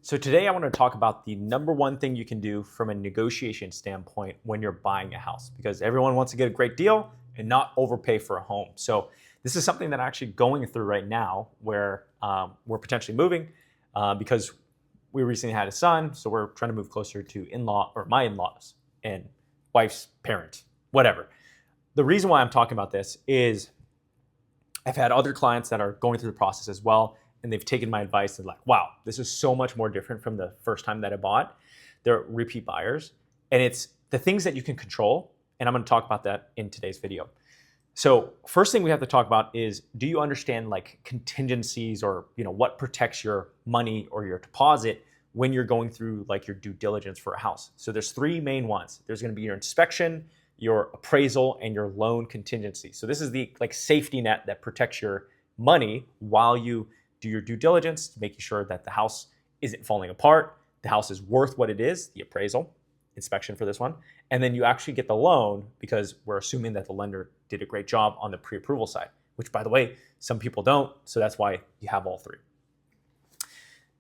So today I want to talk about the number one thing you can do from a negotiation standpoint when you're buying a house, because everyone wants to get a great deal and not overpay for a home. So this is something that I'm actually going through right now where we're potentially moving because we recently had a son. So we're trying to move closer to in-law or my in-laws and wife's parents, whatever. The reason why I'm talking about this is I've had other clients that are going through the process as well, and they've taken my advice and like, wow, this is so much more different from the first time that I bought. They're repeat buyers, and it's the things that you can control, and I'm going to talk about that in today's video. So first thing we have to talk about is, do you understand like contingencies or what protects your money or your deposit when you're going through like your due diligence for a house? So there's three main ones. There's going to be your inspection, your appraisal, and your loan contingency. So this is the like safety net that protects your money while you do your due diligence, making sure that the house isn't falling apart, the house is worth what it is, the appraisal, inspection for this one, and then you actually get the loan because we're assuming that the lender did a great job on the pre-approval side, which by the way, some people don't, so that's why you have all three.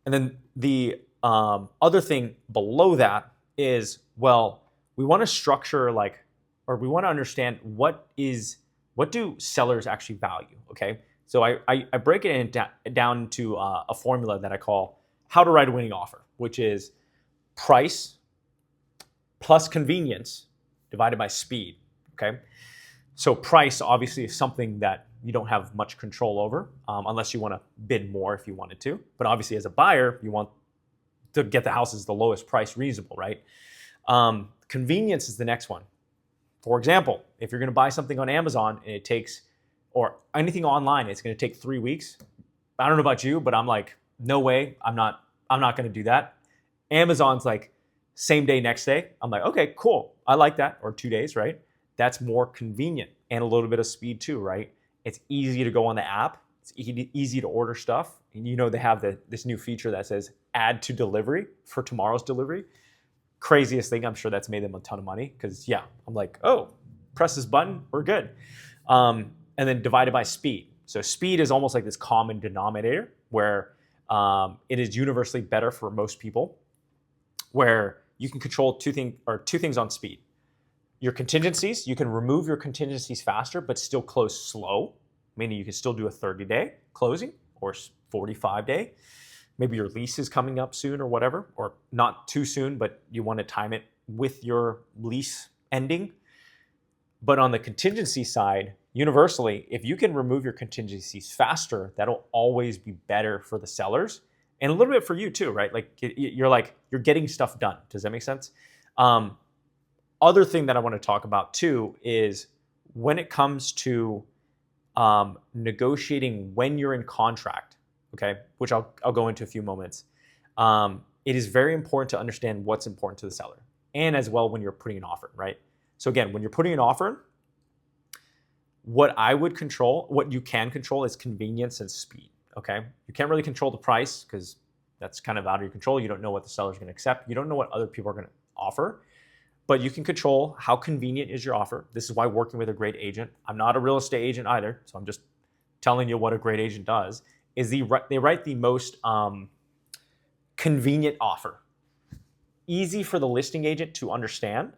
And then the other thing below that is, well, we want to structure or we want to understand what do sellers actually value, okay? So I break it down to a formula that I call how to write a winning offer, which is price plus convenience divided by speed, okay? So price obviously is something that you don't have much control over unless you want to bid more if you wanted to. But obviously as a buyer, you want to get the house as the lowest price reasonable, right? Convenience is the next one. For example, if you're going to buy something on Amazon and it takes, or anything online, it's going to take 3 weeks. I don't know about you, but I'm like, no way. I'm not going to do that. Amazon's like same day, next day. I'm like, okay, cool. I like that. Or 2 days, right? That's more convenient and a little bit of speed too, right? It's easy to go on the app. It's easy to order stuff. And they have this new feature that says add to delivery for tomorrow's delivery. Craziest thing. I'm sure that's made them a ton of money because I'm like, oh, press this button, we're good. And then divided by speed. So speed is almost like this common denominator where it is universally better for most people, where you can control two things on speed. Your contingencies, you can remove your contingencies faster, but still close slow, meaning you can still do a 30-day closing or 45-day. Maybe your lease is coming up soon or whatever, or not too soon, but you want to time it with your lease ending. But on the contingency side, universally, if you can remove your contingencies faster, that'll always be better for the sellers and a little bit for you too, right? Like you're getting stuff done. Does that make sense? Other thing that I want to talk about too is when it comes to negotiating when you're in contract, okay, which I'll go into a few moments. It is very important to understand what's important to the seller and as well when you're putting an offer, right? So again, when you're putting an offer, what you can control is convenience and speed, okay? You can't really control the price because that's kind of out of your control. You don't know what the seller's going to accept. You don't know what other people are going to offer, but you can control how convenient is your offer. This is why working with a great agent, I'm not a real estate agent either, so I'm just telling you what a great agent does, is they write the most convenient offer. Easy for the listing agent to understand,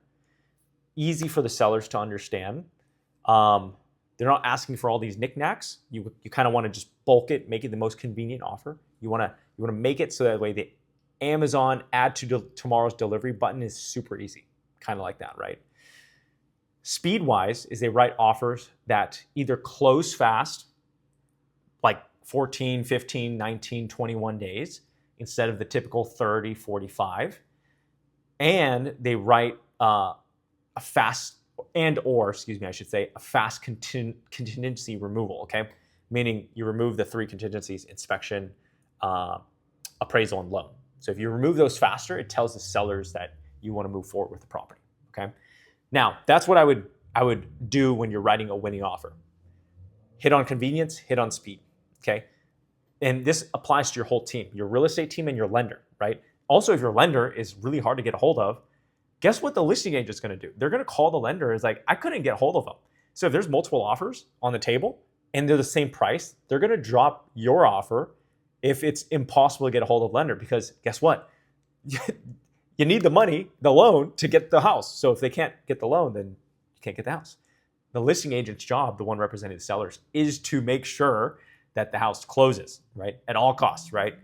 easy for the sellers to understand. They're not asking for all these knickknacks. You kind of want to just bulk it, make it the most convenient offer. You want to make it so that way the Amazon add to tomorrow's delivery button is super easy, kind of like that, right? Speed-wise is they write offers that either close fast, like 14, 15, 19, 21 days instead of the typical 30, 45. And they write a fast contingency removal, okay? Meaning you remove the three contingencies: inspection, appraisal, and loan. So if you remove those faster, it tells the sellers that you want to move forward with the property, okay? Now, that's what I would do when you're writing a winning offer. Hit on convenience, hit on speed, okay? And this applies to your whole team, your real estate team and your lender, right? Also, if your lender is really hard to get a hold of, guess what the listing agent is going to do? They're going to call the lender. It's like, I couldn't get a hold of them. So if there's multiple offers on the table and they're the same price, they're going to drop your offer if it's impossible to get a hold of a lender, because guess what? You need the money, the loan, to get the house. So if they can't get the loan, then you can't get the house. The listing agent's job, the one representing the sellers, is to make sure that the house closes, right? At all costs, right?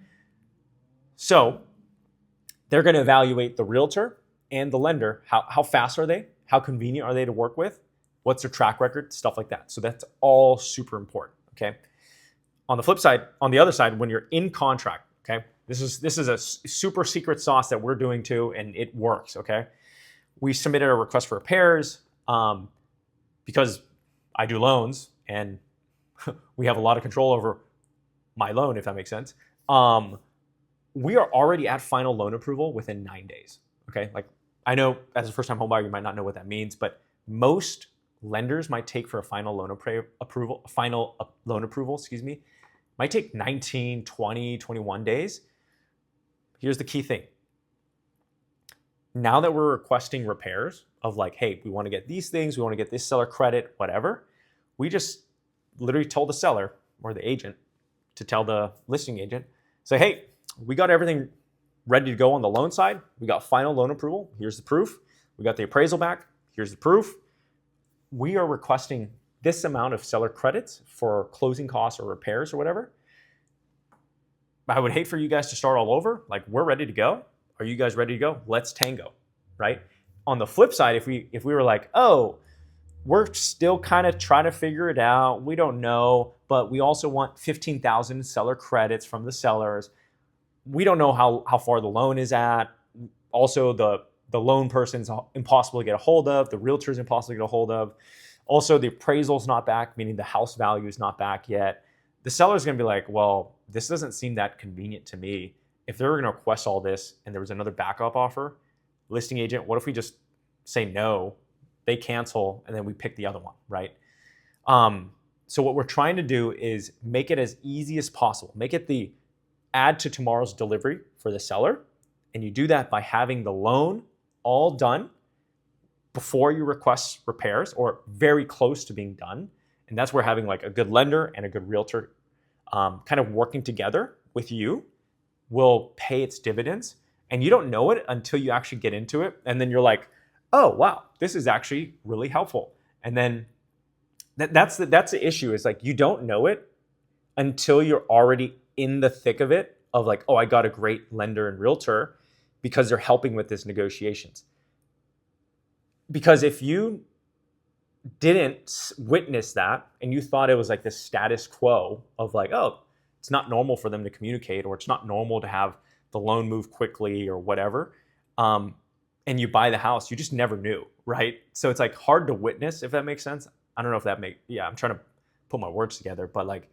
So they're going to evaluate the realtor and the lender. How fast are they? How convenient are they to work with? What's their track record? Stuff like that. So that's all super important, okay? On the flip side, on the other side, when you're in contract, okay? This is a super secret sauce that we're doing too, and it works, okay? We submitted a request for repairs because I do loans and we have a lot of control over my loan, if that makes sense. We are already at final loan approval within 9 days, okay? Like, I know as a first-time homebuyer, you might not know what that means, but most lenders might take for a final loan approval, might take 19, 20, 21 days. Here's the key thing. Now that we're requesting repairs of like, hey, we want to get these things, we want to get this seller credit, whatever, we just literally told the seller or the agent to tell the listing agent, say, hey, we got everything ready to go on the loan side. We got final loan approval. Here's the proof. We got the appraisal back. Here's the proof. We are requesting this amount of seller credits for closing costs or repairs or whatever. I would hate for you guys to start all over. Like, we're ready to go. Are you guys ready to go? Let's tango, right? On the flip side, if we were like, oh, we're still kind of trying to figure it out, we don't know, but we also want 15,000 seller credits from the sellers. We don't know how far the loan is at. Also, the loan person's impossible to get a hold of. The realtor's impossible to get a hold of. Also, the appraisal's not back, meaning the house value is not back yet. The seller's going to be like, well, this doesn't seem that convenient to me. If they were going to request all this and there was another backup offer, listing agent, what if we just say no, they cancel, and then we pick the other one, right? So what we're trying to do is make it as easy as possible. Make it the add to tomorrow's delivery for the seller. And you do that by having the loan all done before you request repairs or very close to being done. And that's where having like a good lender and a good realtor kind of working together with you will pay its dividends. And you don't know it until you actually get into it. And then you're like, oh, wow, this is actually really helpful. And then that's the issue, is like, you don't know it until you're already in the thick of it, of like, oh, I got a great lender and realtor because they're helping with this negotiations. Because if you didn't witness that and you thought it was like the status quo of like, oh, it's not normal for them to communicate, or it's not normal to have the loan move quickly or whatever, and you buy the house, you just never knew, right? So it's like hard to witness, if that makes sense. I don't know if that I'm trying to put my words together, but like,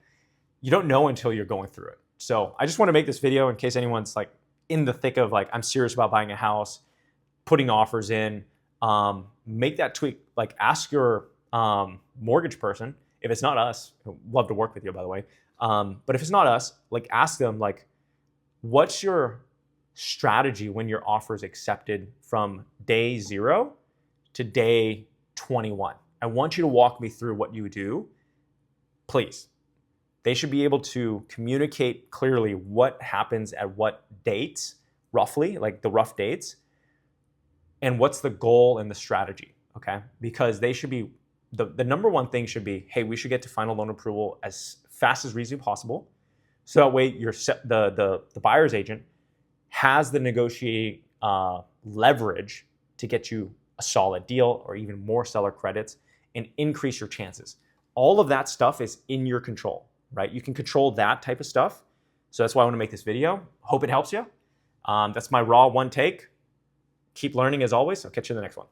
you don't know until you're going through it. So I just want to make this video in case anyone's like in the thick of like, I'm serious about buying a house, putting offers in, make that tweak, like ask your mortgage person. If it's not us, I'd love to work with you, by the way. But if it's not us, like ask them, like, what's your strategy when your offer is accepted from day 0 to day 21? I want you to walk me through what you do, please. They should be able to communicate clearly what happens at what dates, roughly, like the rough dates, and what's the goal and the strategy, okay? Because they should be, the number one thing should be, hey, we should get to final loan approval as fast as reasonably possible. So that way the buyer's agent has the negotiating leverage to get you a solid deal or even more seller credits and increase your chances. All of that stuff is in your control, right? You can control that type of stuff. So that's why I want to make this video. Hope it helps you. That's my raw one take. Keep learning as always. I'll catch you in the next one.